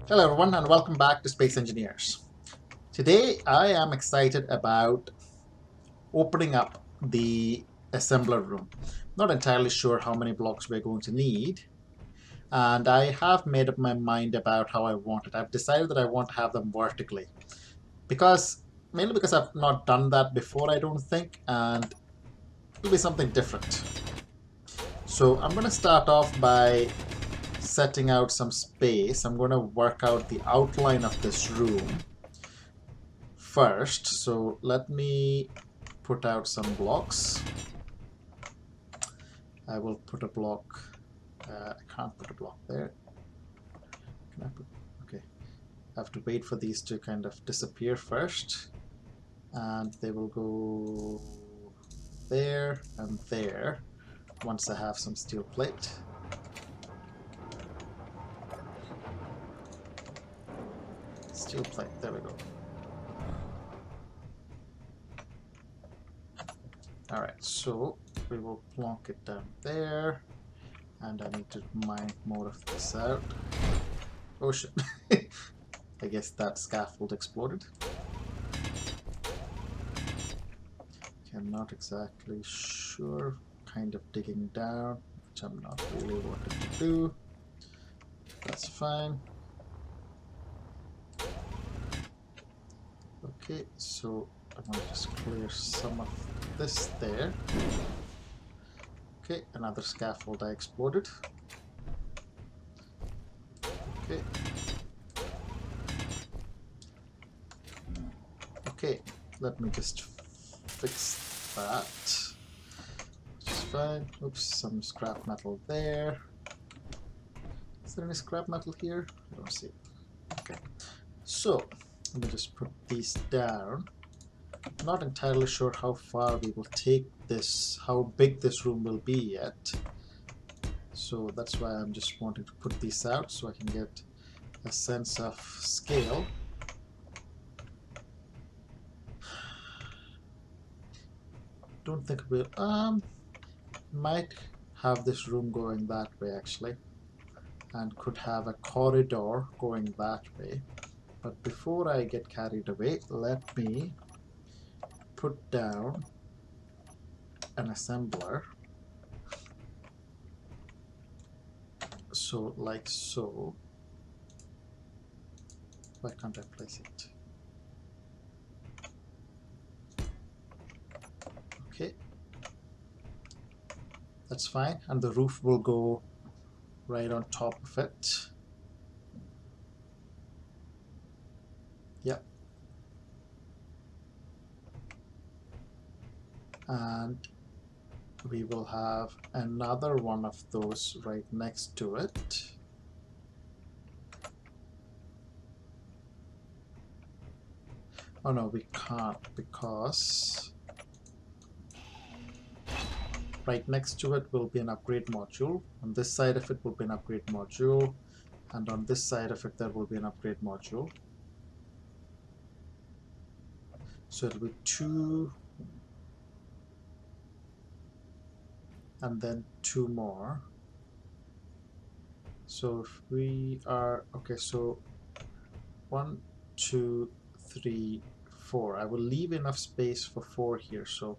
Hello everyone and welcome back to Space Engineers. Today I am excited about opening up the assembler room. Not entirely sure how many blocks we're going to need, and I have made up my mind about how I want it. I've decided that I want to have them vertically mainly because I've not done that before, I don't think, and it'll be something different. So I'm going to start off by setting out some space. I'm going to work out the outline of this room first. So let me put out some blocks. I will put a block. I can't put a block there. Can I put? Okay. I have to wait for these to kind of disappear first, and they will go there and there once I have some steel plate. Steel plate. There we go. All right. So we will plonk it down there. And I need to mine more of this out. Oh shit. I guess that scaffold exploded. Okay, I'm not exactly sure. Kind of digging down, which I'm not really wanting to do. That's fine. Okay, so I'm going to just clear some of this there. Okay, another scaffold I exploded. Okay. Okay, let me just fix that. Which is fine. Oops, some scrap metal there. Is there any scrap metal here? I don't see it. Okay, so let me just put these down. Not entirely sure how far we will take this, how big this room will be yet. So that's why I'm just wanting to put these out so I can get a sense of scale. Don't think we'll might have this room going that way actually, and could have a corridor going that way. But before I get carried away, let me put down an assembler. So like so. Why can't I place it? Okay, that's fine, and the roof will go right on top of it. Yep. And we will have another one of those right next to it. Oh no, we can't, because right next to it will be an upgrade module. On this side of it will be an upgrade module, and on this side of it there will be an upgrade module. So it'll be 2 and then 2 more. So if we are okay, so 1, 2, 3, 4. I will leave enough space for 4 here. So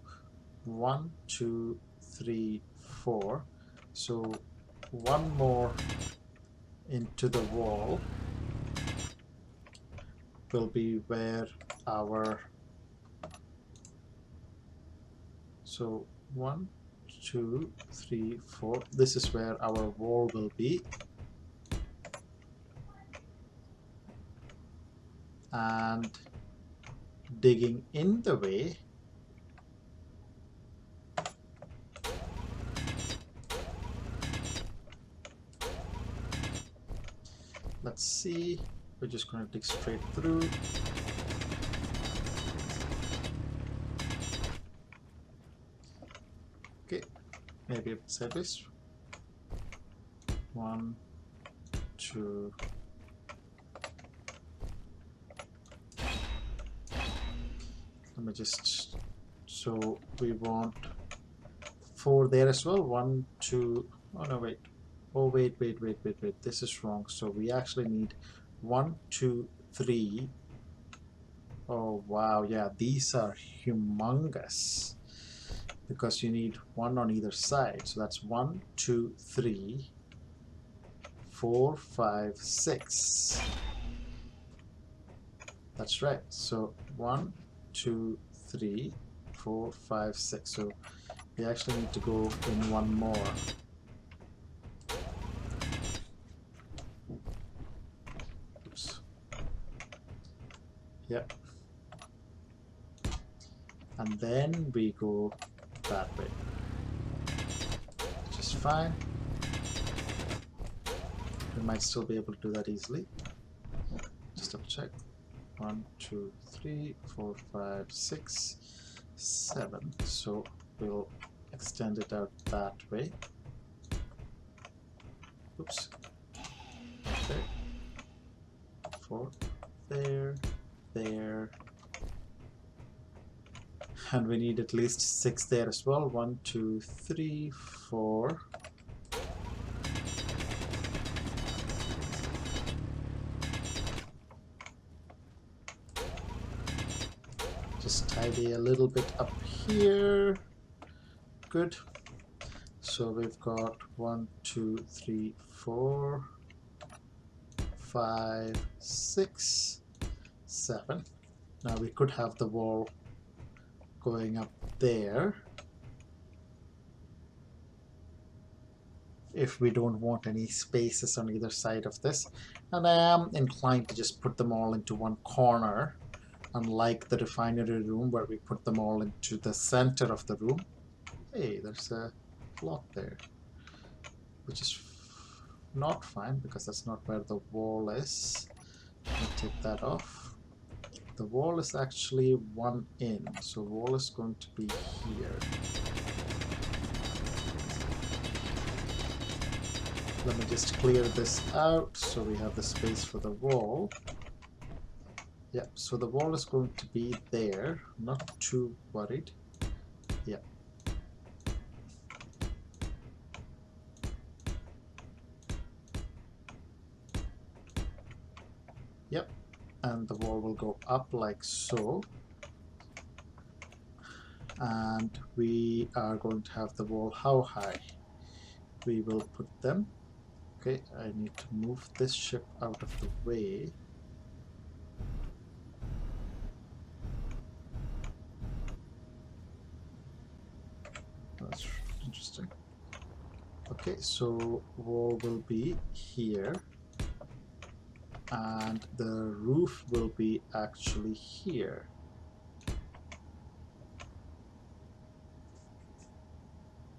1, 2, 3, 4. So 1 more into the wall will be where our, so 1, 2, 3, 4. This is where our wall will be. And digging in the way, let's see, we're just going to dig straight through. Okay, maybe a bit sideways. 1, 2. Let me just, so we want 4 there as well. 1, 2. Oh no, wait. Oh wait. This is wrong. So we actually need 1, 2, 3. Oh wow, yeah, these are humongous because you need one on either side. So that's 1, 2, 3, 4, 5, 6. That's right. So 1, 2, 3, 4, 5, 6. So we actually need to go in one more. Oops. Yep. And then we go that way, which is fine. We might still be able to do that easily. Just double check. 1, 2, 3, 4, 5, 6, 7. So we'll extend it out that way. Oops. Okay. 4, there, there. And we need at least 6 there as well. 1, 2, 3, 4. Just tidy a little bit up here. Good. So we've got 1, 2, 3, 4, 5, 6, 7. Now we could have the wall going up there if we don't want any spaces on either side of this. And I am inclined to just put them all into one corner, unlike the refinery room where we put them all into the center of the room. Hey, there's a block there, which is not fine because that's not where the wall is. I'll take that off. The wall is actually one in, so wall is going to be here. Let me just clear this out so we have the space for the wall. Yeah, so the wall is going to be there. Not too worried. Yeah. Yep, and the wall will go up like so. And we are going to have the wall how high? We will put them. Okay, I need to move this ship out of the way. That's interesting. Okay, so wall will be here. And the roof will be actually here.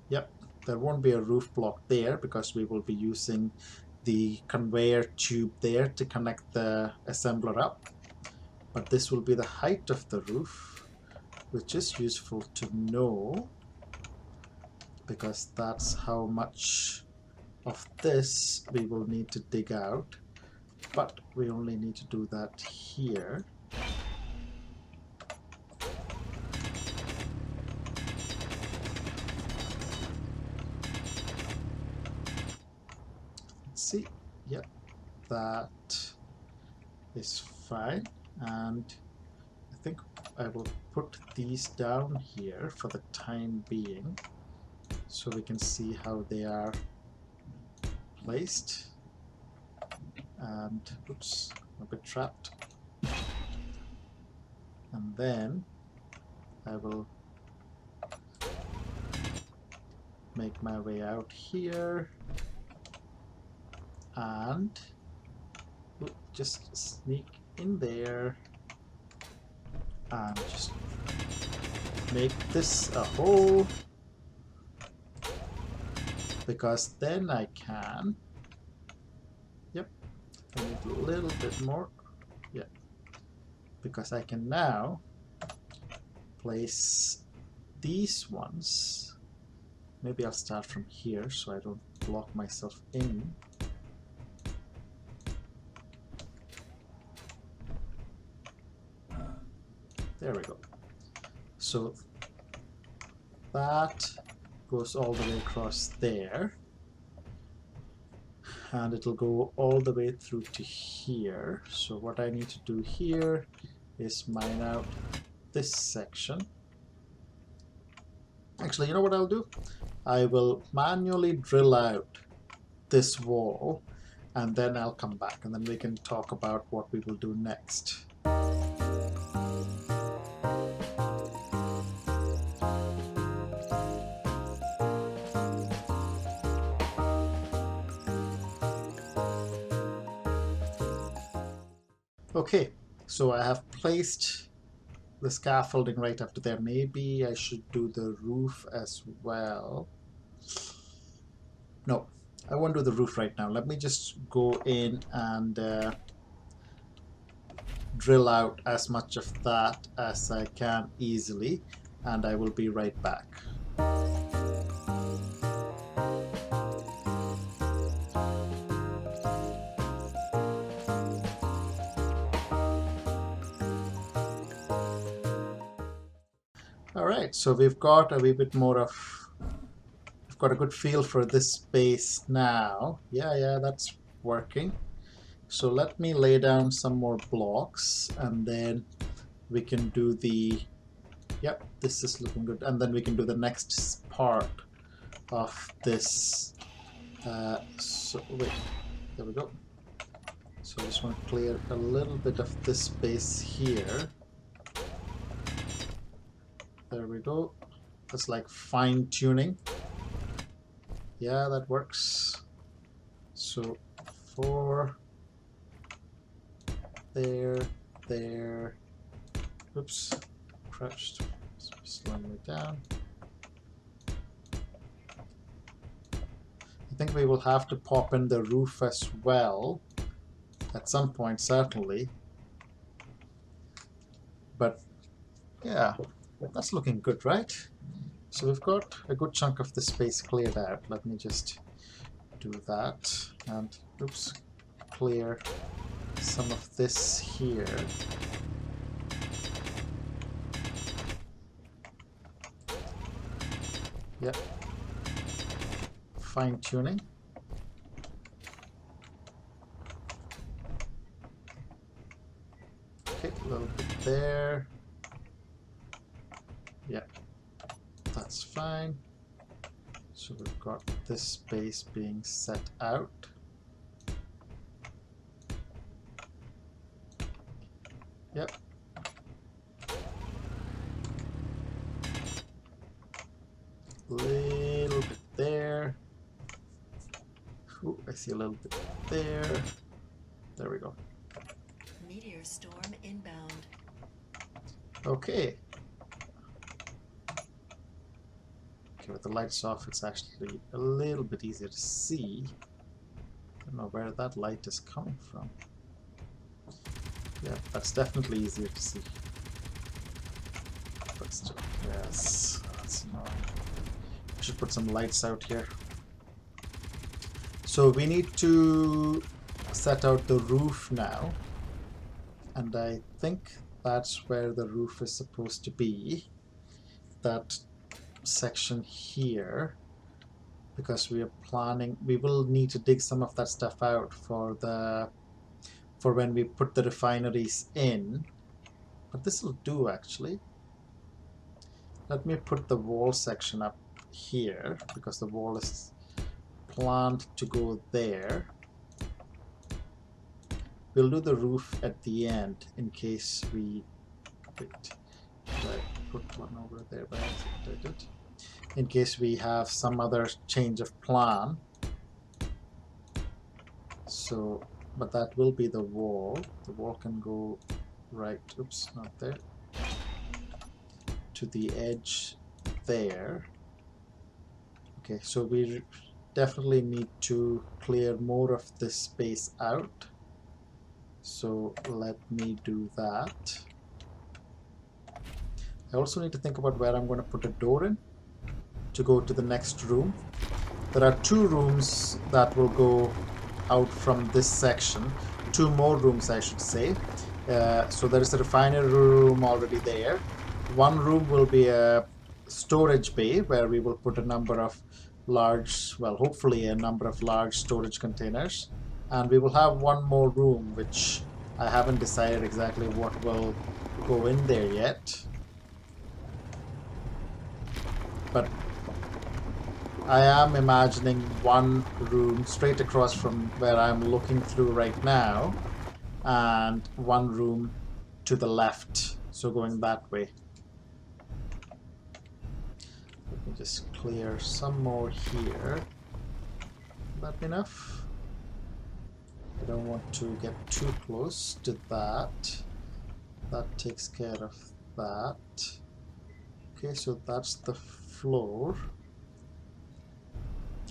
Yep, there won't be a roof block there because we will be using the conveyor tube there to connect the assembler up. But this will be the height of the roof, which is useful to know because that's how much of this we will need to dig out. But we only need to do that here. Let's see. Yep, that is fine. And I think I will put these down here for the time being so we can see how they are placed. And oops, I'm a bit trapped. And then I will make my way out here and just sneak in there and just make this a hole, because then I can, yep, I need a little bit more, yeah, because I can now place these ones. Maybe I'll start from here so I don't block myself in. There we go. So that goes all the way across there. and it'll go all the way through to here. So what I need to do here is mine out this section. Actually, you know what I'll do? I will manually drill out this wall, and then I'll come back, and then we can talk about what we will do next. Okay, so I have placed the scaffolding right up to there. Maybe I should do the roof as well. No, I won't do the roof right now. Let me just go in and drill out as much of that as I can easily, and I will be right back. Alright, so we've got a wee bit more of, we've got a good feel for this space now. Yeah, that's working. So let me lay down some more blocks, and then we can do the, yep, this is looking good, and then we can do the next part of this. So wait, there we go. So I just want to clear a little bit of this space here. There we go. That's like fine tuning. Yeah, that works. So 4 there, there. Oops, crouched. Slowing it down. I think we will have to pop in the roof as well at some point, certainly. But yeah, that's looking good, right? So we've got a good chunk of the space cleared out. Let me just do that, and oops, clear some of this here. Yep. Fine tuning. Okay, a little bit there. Yeah, that's fine. So we've got this space being set out. Yep. Little bit there. Ooh, I see a little bit there. There we go. Meteor storm inbound. Okay. Okay, with the lights off, it's actually a little bit easier to see. I don't know where that light is coming from. Yeah, that's definitely easier to see. But still, yes, that's annoying. I should put some lights out here. So we need to set out the roof now. And I think that's where the roof is supposed to be. That section here. Because we are planning, we will need to dig some of that stuff out for when we put the refineries in. But this will do, actually. Let me put the wall section up here, because the wall is planned to go there. We'll do the roof at the end in case we... Wait, did I put one over there by accident? I did. In case we have some other change of plan. So, but that will be the wall. The wall can go right, oops, not there, to the edge there. Okay, so we definitely need to clear more of this space out. So let me do that. I also need to think about where I'm going to put a door in to go to the next room. There are 2 rooms that will go out from this section. 2 more rooms, I should say. So there is a refinery room already there. One room will be a storage bay where we will put a number of large, well, hopefully a number of large storage containers. And we will have one more room, which I haven't decided exactly what will go in there yet. But I am imagining one room straight across from where I'm looking through right now, and one room to the left, so going that way. Let me just clear some more here. That enough? I don't want to get too close to that. That takes care of that. Okay, so that's the floor.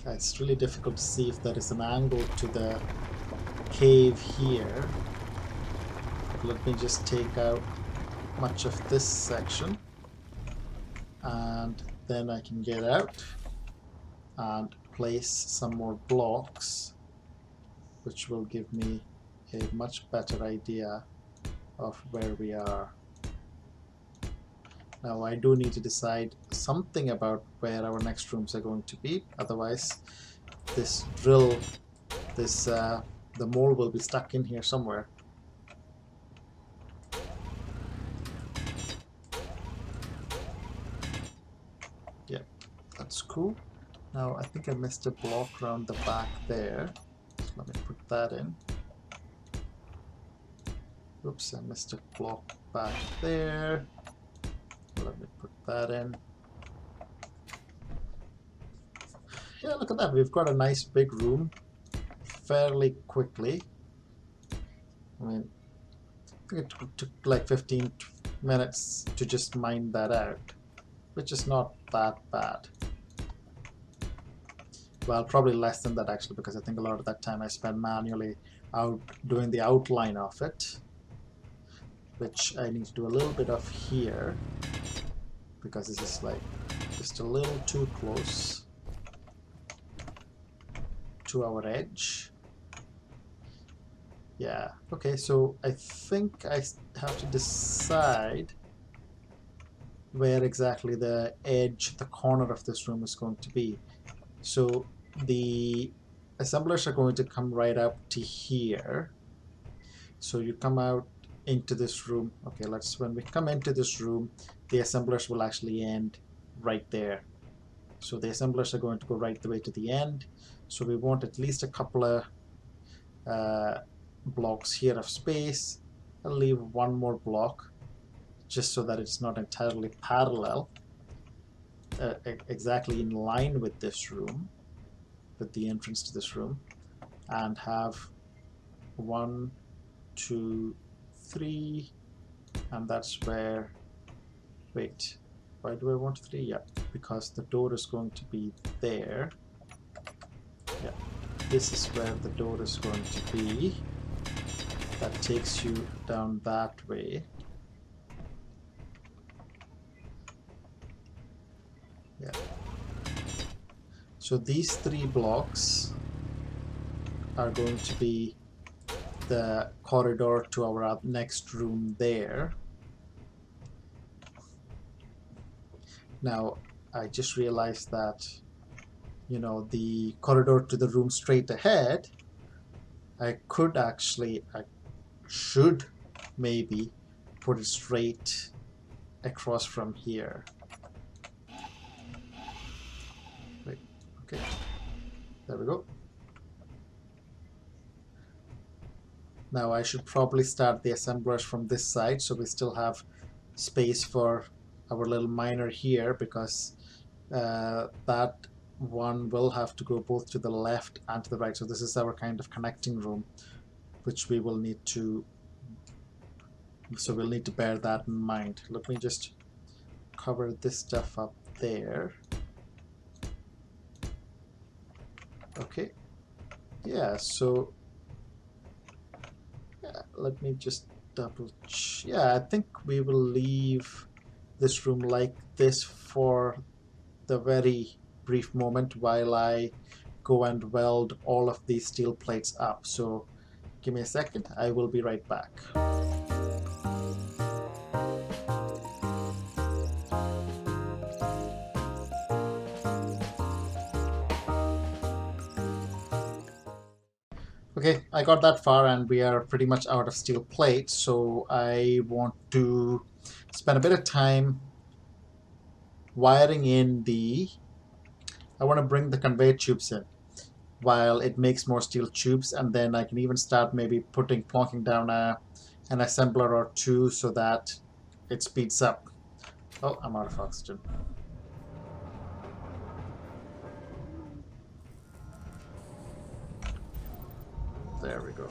It's really difficult to see if there is an angle to the cave here. Let me just take out much of this section, and then I can get out and place some more blocks, which will give me a much better idea of where we are. Now I do need to decide something about where our next rooms are going to be, otherwise this drill, the mole will be stuck in here somewhere. Yep, that's cool. Now I think I missed a block around the back there, so let me put that in. Oops, I missed a block back there. Let me put that in. Yeah, look at that. We've got a nice big room fairly quickly. I mean, I think it took like 15 minutes to just mine that out, which is not that bad. Well, probably less than that actually, because I think a lot of that time I spent manually out doing the outline of it, which I need to do a little bit of here, because this is like just a little too close to our edge. Yeah, okay, so I think I have to decide where exactly the edge, the corner of this room is going to be. So the assemblers are going to come right up to here. So you come out into this room. Okay, when we come into this room, the assemblers will actually end right there. So the assemblers are going to go right the way to the end. So we want at least a couple of blocks here of space. I'll leave one more block just so that it's not entirely parallel, exactly in line with this room, with the entrance to this room, and have 1, 2, 3, and that's where, wait, why do I want 3? Yeah, because the door is going to be there. Yeah, this is where the door is going to be. That takes you down that way. Yeah. So these 3 blocks are going to be the corridor to our next room there. Now, I just realized that, you know, the corridor to the room straight ahead, I should maybe put it straight across from here. Wait, okay, there we go. Now I should probably start the assemblers from this side, so we still have space for our little miner here, because that one will have to go both to the left and to the right. So this is our kind of connecting room, which we will need to, so we'll need to bear that in mind. Let me just cover this stuff up there. Okay, yeah, so yeah, let me just double check. Yeah, I think we will leave this room like this for the very brief moment while I go and weld all of these steel plates up. So give me a second, I will be right back. Okay, I got that far and we are pretty much out of steel plates, so I want to spend a bit of time wiring in I want to bring the conveyor tubes in while it makes more steel tubes, and then I can even start maybe plonking down an assembler or two so that it speeds up. Oh, I'm out of oxygen. There we go.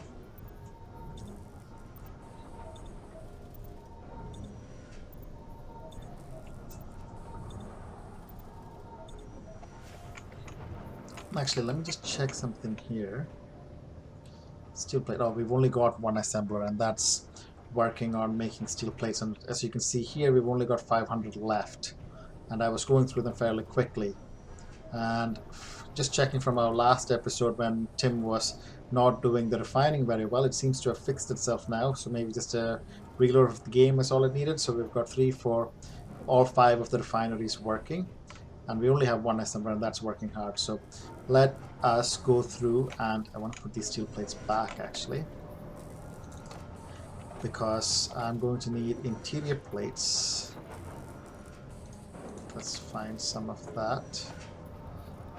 Actually, let me just check something here. Steel plate. Oh, we've only got one assembler, and that's working on making steel plates. And as you can see here, we've only got 500 left. And I was going through them fairly quickly. And just checking from our last episode when Tim was not doing the refining very well, it seems to have fixed itself now. So maybe just a reload of the game is all it needed. So we've got 3, 4, all 5 of the refineries working. And we only have one assembler, and that's working hard. So let us go through, and I want to put these steel plates back actually, because I'm going to need interior plates. Let's find some of that.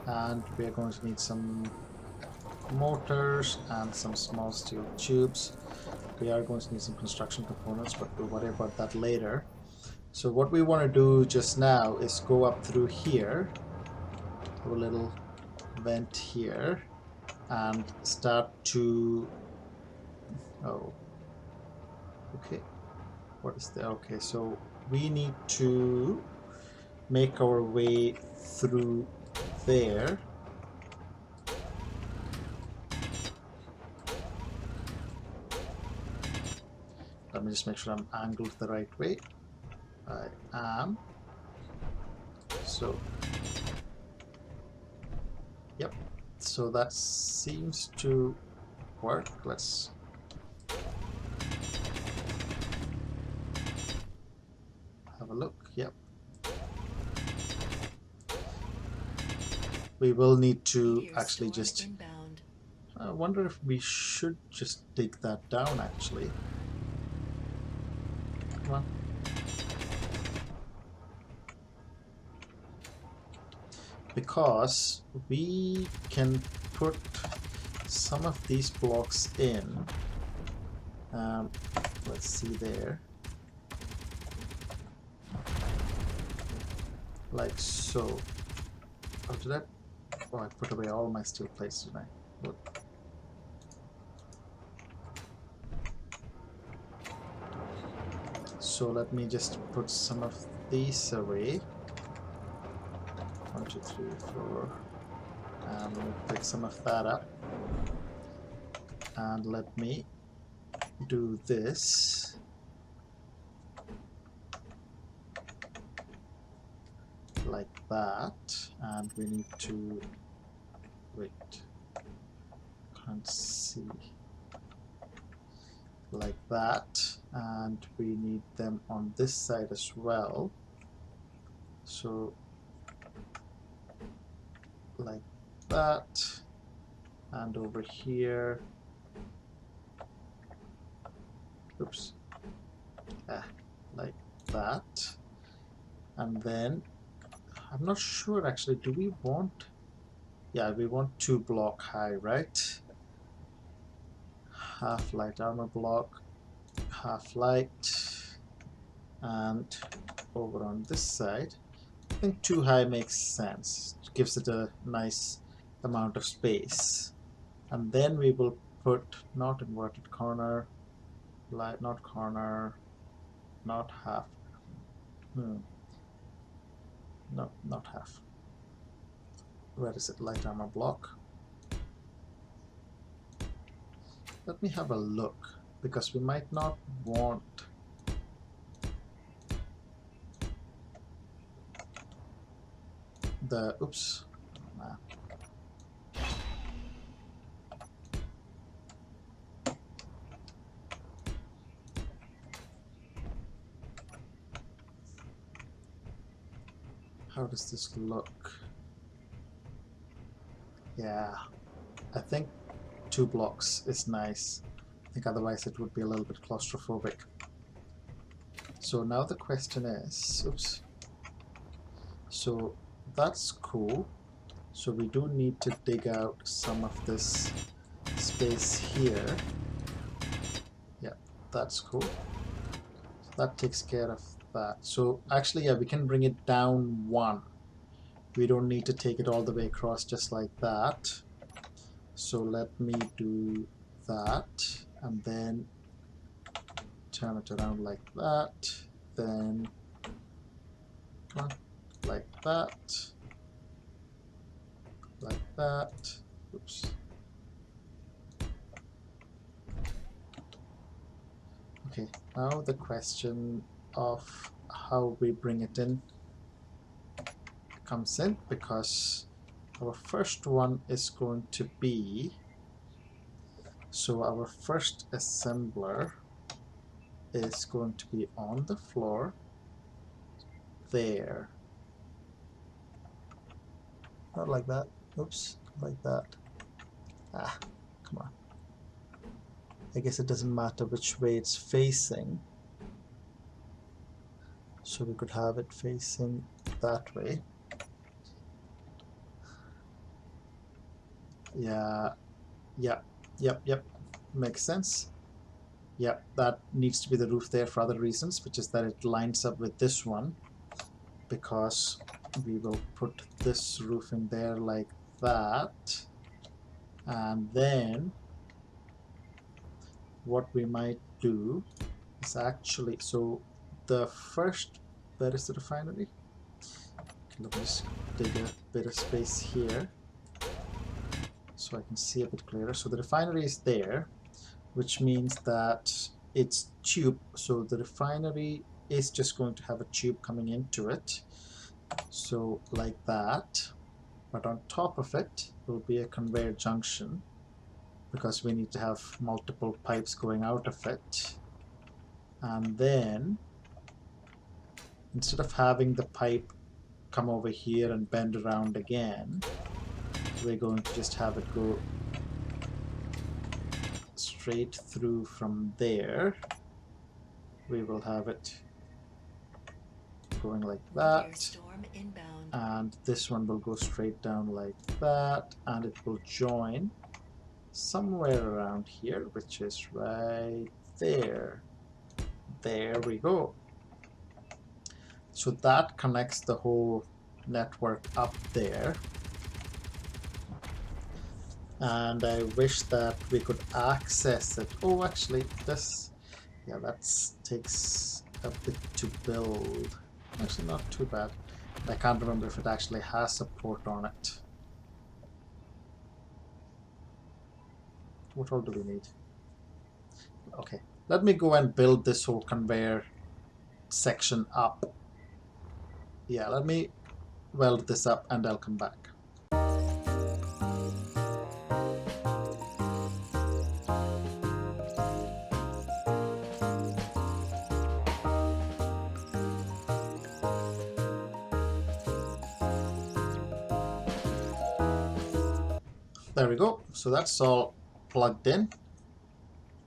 And we're going to need some motors and some small steel tubes. We are going to need some construction components, but we'll worry about that later. So what we want to do just now is go up through here, have a little vent here, and start to... oh, okay, what is the... okay, so we need to make our way through there. Let me just make sure I'm angled the right way. I am. So, yep. So that seems to work. Let's have a look. Yep. We will need to actually just... inbound. I wonder if we should just dig that down actually. Come on. Because we can put some of these blocks in. Let's see there. Like so. Oh, did I? Oh, I put away all my steel plates, didn't I? Look. So let me just put some of these away. 1, 2, 3, 4. And let me pick some of that up. And let me do this. Like that. And we need to... wait. Can't see. Like that. And we need them on this side as well. So like that, and over here, oops, like that. And then I'm not sure actually, do we want... yeah, we want 2 block high, right? Half light armor block, half light, and over on this side I think 2 high makes sense. It gives it a nice amount of space. And then we will put not inverted corner, light, not corner, not half. No, not half. Where is it? Light armor block. Let me have a look, because we might not want... the... oops. Nah. How does this look? Yeah, I think 2 blocks is nice. I think otherwise it would be a little bit claustrophobic. So now the question is, oops. So that's cool. So we do need to dig out some of this space here. Yeah, that's cool. So that takes care of that. So actually, yeah, we can bring it down 1. We don't need to take it all the way across just like that. So let me do that and then turn it around like that. Then like that. Like that. Oops. Okay, now the question of how we bring it in comes in, because our first one is going to be, so our first assembler is going to be on the floor there. Not like that. Oops, like that. Ah, come on. I guess it doesn't matter which way it's facing. So we could have it facing that way. Yeah, yep. Makes sense. Yep, that needs to be the roof there for other reasons, which is that it lines up with this one, because we will put this roof in there like that. And then what we might do is actually, so the first, where is the refinery? Let me just dig a bit of space here so I can see a bit clearer. So the refinery is there, which means that it's tube. So the refinery is just going to have a tube coming into it. So like that. But on top of it will be a conveyor junction, because we need to have multiple pipes going out of it. And then instead of having the pipe come over here and bend around again, we're going to just have it go straight through from there. We will have it going like that, and this one will go straight down like that, and it will join somewhere around here, which is right there. There we go. So that connects the whole network up there. And I wish that we could access it. Oh, actually, this, yeah, that takes a bit to build. Actually, not too bad. I can't remember if it actually has support on it. What all do we need? Okay, let me go and build this whole conveyor section up. Yeah, let me weld this up and I'll come back. There we go. So that's all plugged in,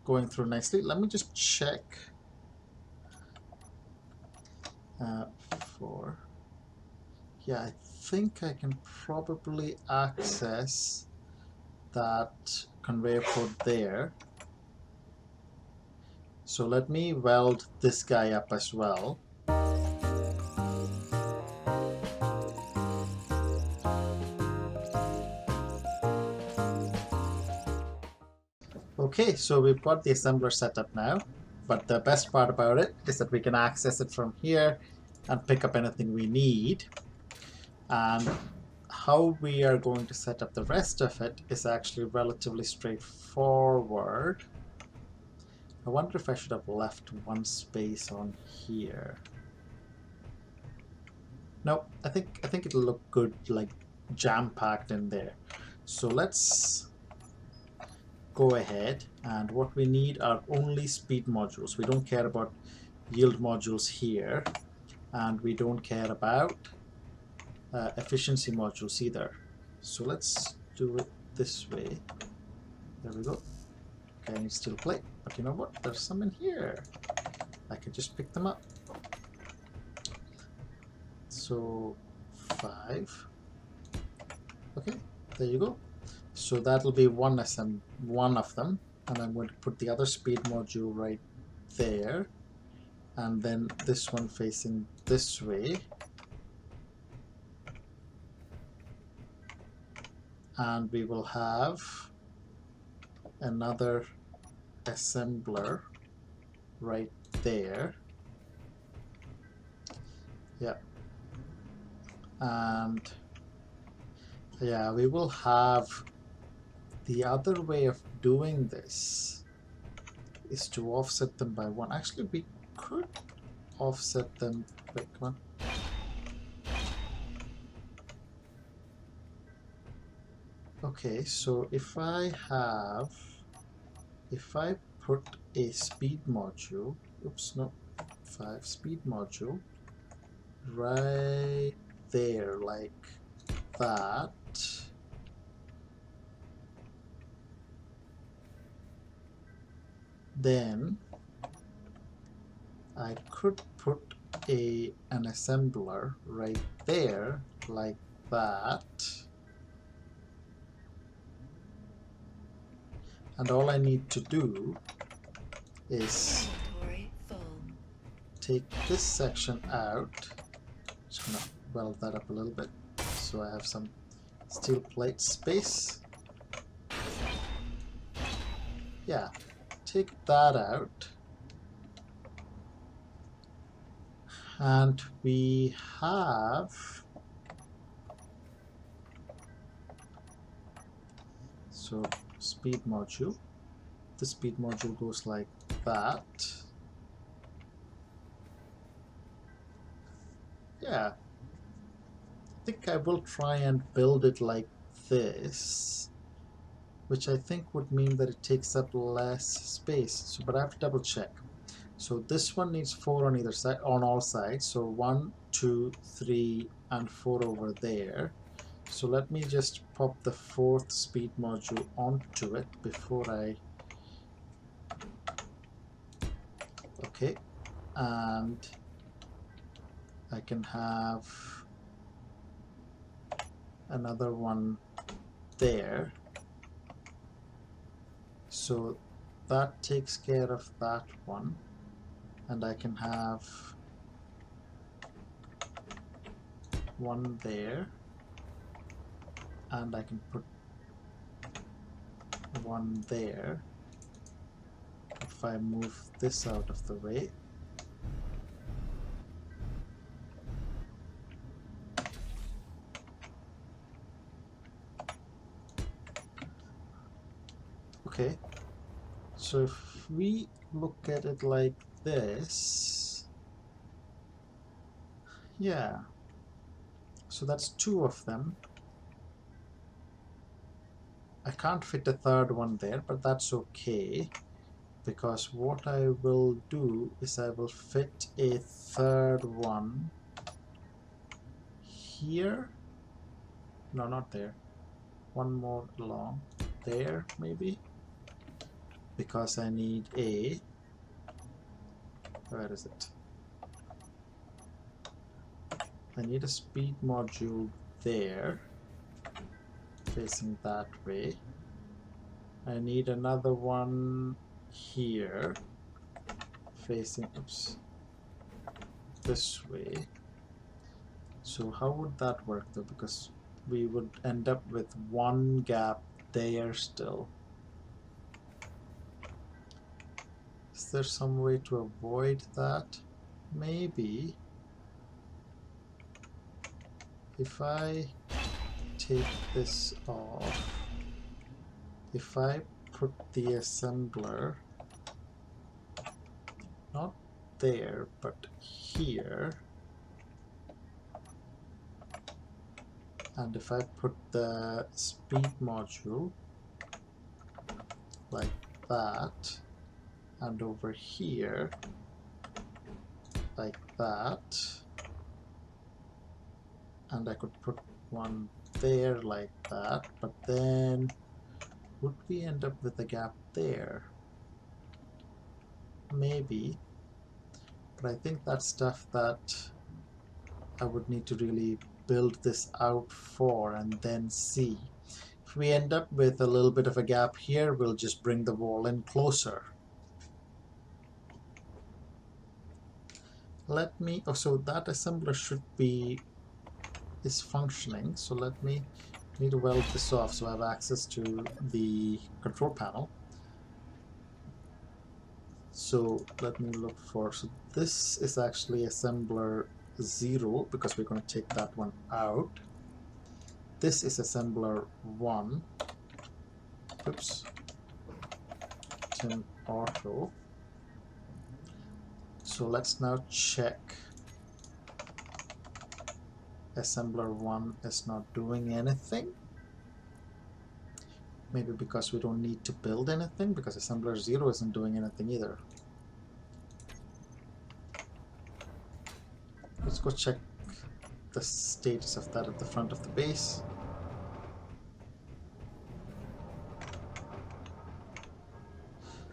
going through nicely. Let me just check for, yeah, I think I can probably access that conveyor port there. So let me weld this guy up as well. Okay, so we've got the assembler set up now, but the best part about it is that we can access it from here and pick up anything we need. And how we are going to set up the rest of it is actually relatively straightforward. I wonder if I should have left one space on here. No, I think it'll look good, like jam-packed in there. So let's go ahead, and what we need are only speed modules. We don't care about yield modules here, and we don't care about efficiency modules either. So let's do it this way. There we go. Okay, I need steel plate, but you know what? There's some in here. I can just pick them up. So 5. Okay, there you go. So that'll be one of them, and I'm going to put the other speed module right there, and then this one facing this way, and we will have another assembler right there. Yeah, and yeah, we will have the other way of doing this is to offset them by 1. Actually, we could offset them. Wait, come on. Okay, so if I put a speed module, oops, no, 5 speed module right there like that, then I could put an assembler right there like that, and all I need to do is Inventory full. take this section out. Just gonna weld that up a little bit so I have some steel plate space. Yeah, take that out, and we have so speed module. The speed module goes like that. Yeah, I think I will try and build it like this, which I think would mean that it takes up less space. So, but I have to double check. So this one needs 4 on either side, on all sides. So 1, 2, 3, and 4 over there. So let me just pop the 4th speed module onto it before I... Okay, and I can have another one there. So that takes care of that one, and I can have one there, and I can put one there if I move this out of the way. Okay, so if we look at it like this, yeah, so that's 2 of them. I can't fit a third one there, but that's okay, because what I will do is I will fit a third one here. No, not there. One more along there, maybe, because I need a... Where is it? I need a speed module there, facing that way. I need another one here, facing, oops, this way. So how would that work though? Because we would end up with one gap there still. Is there some way to avoid that? Maybe if I take this off, if I put the assembler not there but here, and if I put the speed module like that, and over here like that, and I could put one there like that, but then would we end up with a gap there? Maybe. But I think that's stuff that I would need to really build this out for and then see. If we end up with a little bit of a gap here, we'll just bring the wall in closer. Let me, oh, so that assembler should be, is functioning. So let me, need to weld this off so I have access to the control panel. So let me look for, so this is actually assembler 0 because we're going to take that one out. This is assembler 1. Oops. Tim Auto. So let's now check. Assembler 1 is not doing anything. Maybe because we don't need to build anything, because assembler 0 isn't doing anything either. Let's go check the status of that at the front of the base.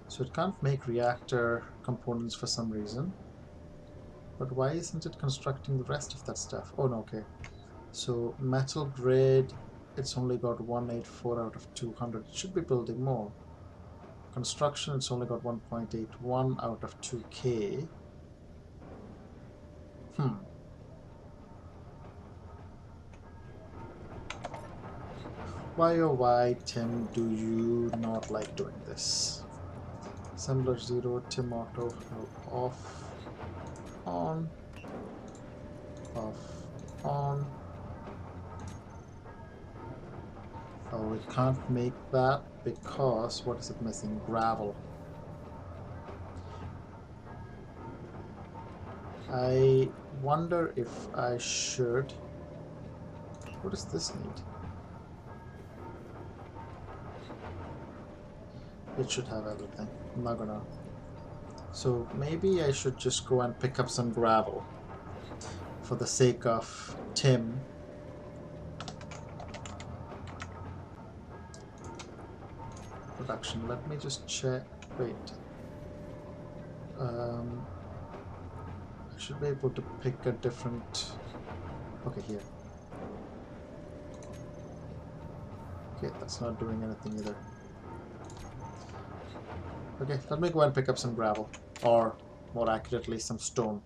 So it can't make reactor components for some reason. But why isn't it constructing the rest of that stuff? Oh no, okay. So metal grid, it's only got 184 out of 200. It should be building more. Construction, it's only got 1.81 out of 2K. Why oh why, Tim, do you not like doing this? Assembler 0, Tim Auto, off, on, off, on. Oh, it can't make that because, what is it missing? Gravel. I wonder if I should... What does this need? It should have everything. I'm not gonna... So maybe I should just go and pick up some gravel for the sake of Tim. Production. Let me just check. Wait. I should be able to pick a different... Okay, here. Okay, that's not doing anything either. Okay, let me go and pick up some gravel. Or, more accurately, some stone.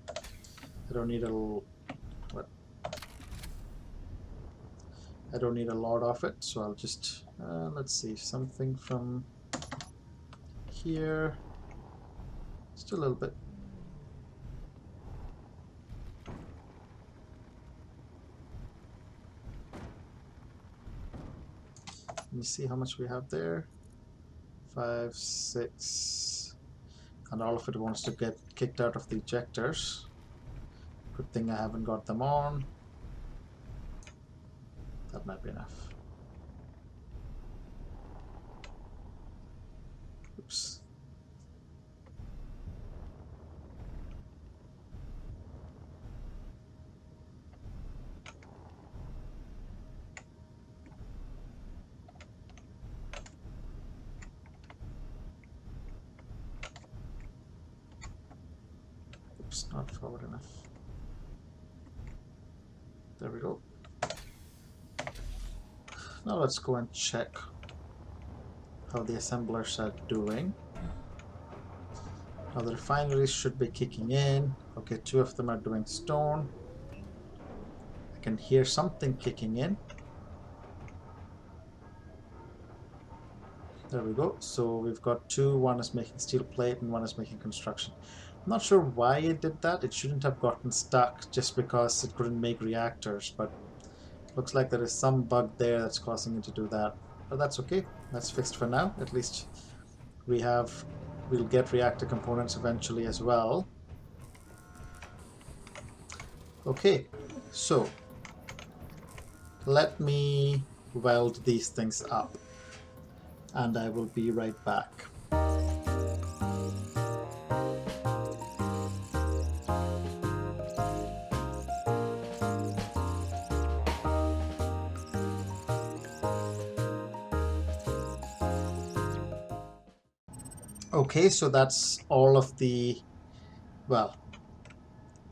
I don't need a... What? I don't need a lot of it, so I'll just... let's see, something from here. Just a little bit. Let me see how much we have there. 5, 6, and all of it wants to get kicked out of the ejectors. Good thing I haven't got them on. That might be enough. Oops. Oops, not forward enough. There we go. Now let's go and check how the assemblers are doing. Now the refineries should be kicking in. Okay, 2 of them are doing stone. I can hear something kicking in. There we go. So we've got 2. One is making steel plate and one is making construction. I'm not sure why it did that. It shouldn't have gotten stuck just because it couldn't make reactors, but looks like there is some bug there that's causing it to do that. But that's okay. That's fixed for now. At least we'll get reactor components eventually as well. Okay, so let me weld these things up and I will be right back. Okay, so that's all of the, well,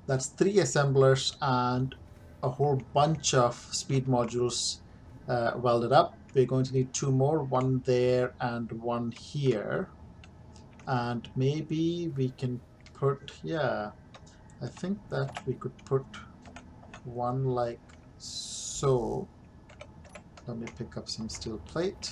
that's 3 assemblers and a whole bunch of speed modules welded up. We're going to need 2 more, one there and one here. And maybe we can put, yeah, I think that we could put one like so. Let me pick up some steel plate.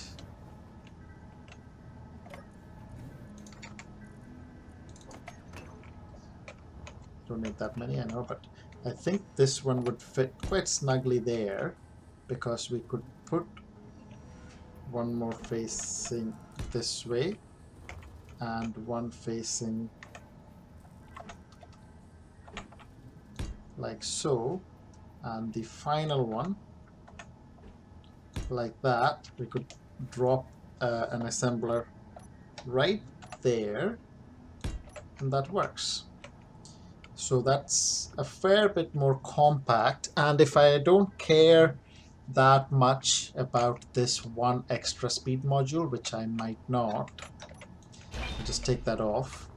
Don't need that many, I know, but I think this one would fit quite snugly there, because we could put one more facing this way and one facing like so, and the final one like that. We could drop an assembler right there, and that works. So that's a fair bit more compact, and if I don't care that much about this one extra speed module, which I might not, I'll just take that off.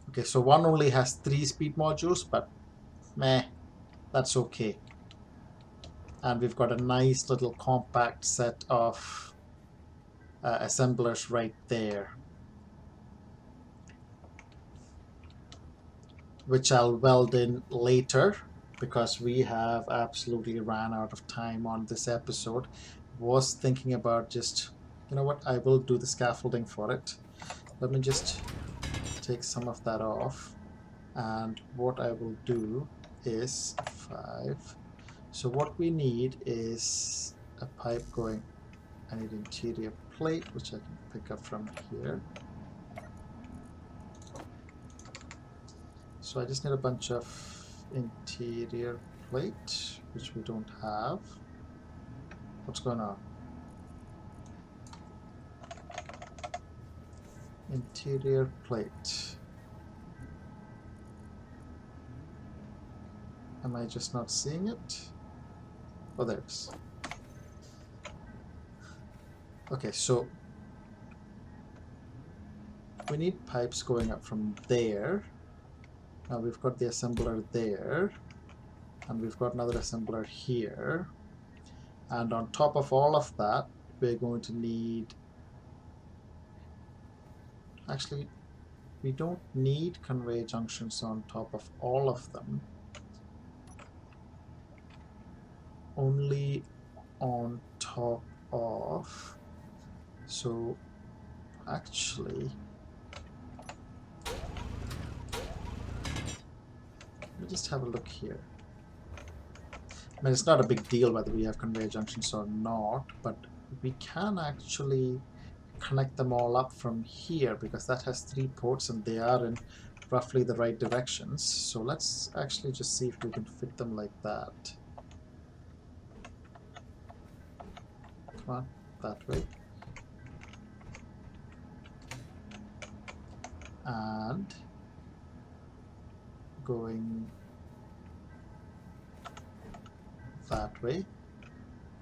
Okay, so one only has 3 speed modules, but meh, that's okay. And we've got a nice little compact set of assemblers right there, which I'll weld in later, because we have absolutely ran out of time on this episode. Was thinking about just, you know what, I will do the scaffolding for it. Let me just take some of that off, and what I will do is 5. So what we need is a pipe going, I need interior plate, which I can pick up from here. So I just need a bunch of interior plate, which we don't have. What's going on? Interior plate. Am I just not seeing it? Oh, there it is. Okay, so we need pipes going up from there. Now we've got the assembler there, and we've got another assembler here. And on top of all of that, we're going to need... Actually, we don't need conveyor junctions on top of all of them. Only on top of... So, actually... Let me just have a look here. I mean, it's not a big deal whether we have conveyor junctions or not, but we can actually connect them all up from here, because that has 3 ports and they are in roughly the right directions. So let's actually just see if we can fit them like that. Come on, that way. And going that way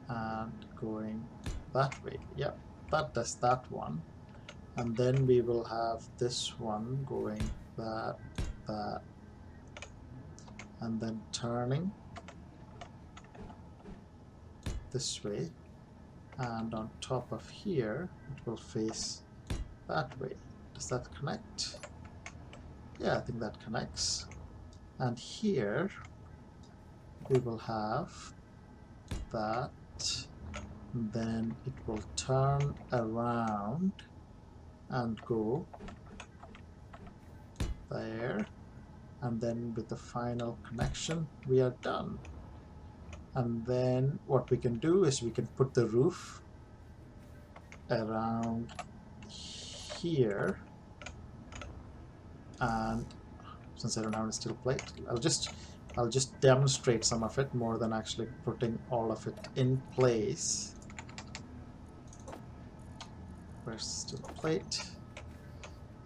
and going that way. Yep, that does that one. And then we will have this one going that, and then turning this way, and on top of here it will face that way. Does that connect? Yeah, I think that connects. And here we will have that, and then it will turn around and go there, and then with the final connection we are done. And then what we can do is we can put the roof around here, and since I don't have a steel plate, I'll just demonstrate some of it more than actually putting all of it in place. Where's the steel plate?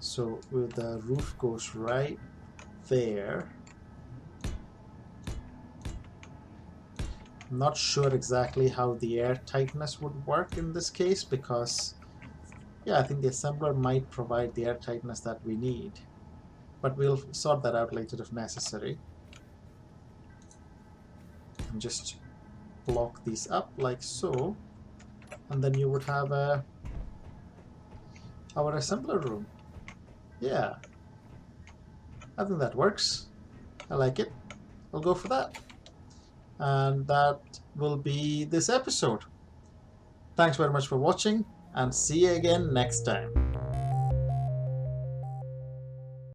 So the roof goes right there. I'm not sure exactly how the air tightness would work in this case, because Yeah, I think the assembler might provide the airtightness that we need, but we'll sort that out later if necessary. And just block these up like so, and then you would have our assembler room. Yeah, I think that works. I like it. I'll go for that. And that will be this episode. Thanks very much for watching, and see you again next time.